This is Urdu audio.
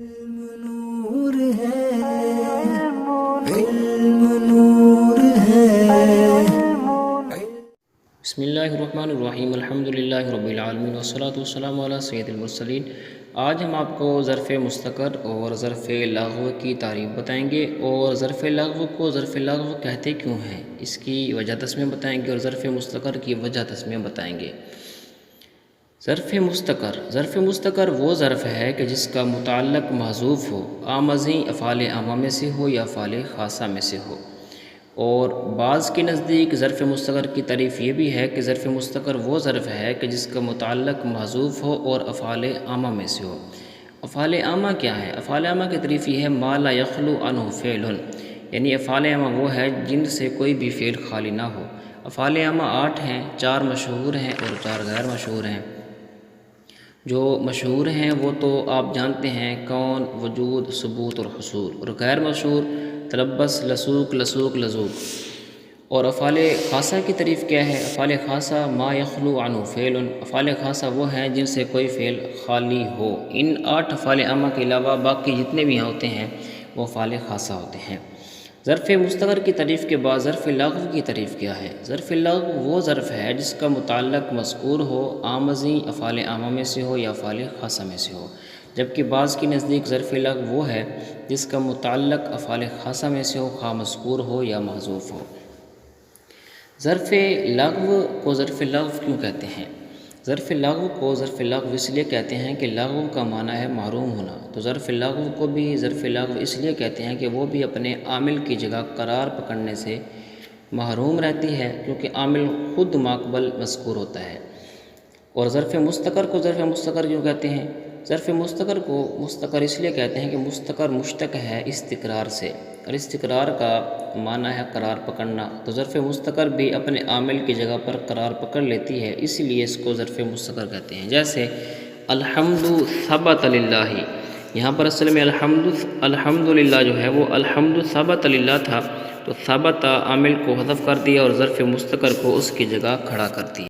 نور ہے، علم نور ہے۔ بسم اللہ الرحمن الرحیم، الحمدللہ رب العالمین والصلاة والسلام علی سید المرسلین۔ آج ہم آپ کو ظرف مستقر اور ظرف لغو کی تعریف بتائیں گے، اور ظرف لغو کو ظرف لغو کہتے کیوں ہیں اس کی وجہ تسمیہ بتائیں گے، اور ظرف مستقر کی وجہ تسمیہ بتائیں گے۔ ظرف مستقر وہ ظرف ہے کہ جس کا متعلق محذوف ہو، آمزیں افعال عامہ میں سے ہو یا افعال خاصہ میں سے ہو۔ اور بعض کے نزدیک ظرف مستقر کی تعریف یہ بھی ہے کہ ظرف مستقر وہ ظرف ہے کہ جس کا متعلق محذوف ہو اور افعال عامہ میں سے ہو۔ افعال عامہ کیا ہے؟ افعال عامہ کی تعریف یہ ہے ما لا یخلو عنہ فعل، یعنی افعال عامہ وہ ہے جن سے کوئی بھی فعل خالی نہ ہو۔ افعال عامہ 8 ہیں، 4 مشہور ہیں اور 4 غیر مشہور ہیں۔ جو مشہور ہیں وہ تو آپ جانتے ہیں، کون، وجود، ثبوت اور حصول، اور غیر مشہور تلبس، لسوق، لسوق، لذوق۔ اور افعال خاصہ کی تعریف کیا ہے؟ افعال خاصہ ما یخلو عنہ فعل، افعال خاصہ وہ ہیں جن سے کوئی فعل خالی ہو۔ ان 8 افعال عامہ کے علاوہ باقی جتنے بھی ہوتے ہیں وہ افعال خاصہ ہوتے ہیں۔ ظرف مستقر کی تعریف کے بعد ظرف لغو کی تعریف کیا ہے؟ ظرف لغو وہ ظرف ہے جس کا متعلق مذکور ہو، آمزیں افعال عامہ میں سے ہو یا افعال خاصہ میں سے ہو، جبکہ بعض کی نزدیک ظرف لغو وہ ہے جس کا متعلق افعال خاصہ میں سے ہو، خواہ مذکور ہو یا محذوف ہو۔ ظرف لغو کو ظرف لغو کیوں کہتے ہیں؟ ظرف لغو کو ظرف لغو اس لیے کہتے ہیں کہ لغو کا معنی ہے محروم ہونا، تو ظرف لغو کو بھی ظرف لغو اس لیے کہتے ہیں کہ وہ بھی اپنے عامل کی جگہ قرار پکڑنے سے محروم رہتی ہے، کیونکہ عامل خود ماقبل مذکور ہوتا ہے۔ اور ظرف مستقر کو ظرف مستقر کیوں کہتے ہیں؟ ظرف مستقر کو مستقر اس لیے کہتے ہیں کہ مستقر مشتق ہے استقرار سے، اور استقرار کا معنی ہے قرار پکڑنا، تو ظرف مستقر بھی اپنے عامل کی جگہ پر قرار پکڑ لیتی ہے، اس لیے اس کو ظرف مستقر کہتے ہیں۔ جیسے الحمد ثبت للہ، یہاں پر اصل میں الحمدللہ جو ہے وہ الحمد ثبت للہ تھا، تو ثبت عامل کو حذف کر دیا اور ظرف مستقر کو اس کی جگہ کھڑا کر دیا۔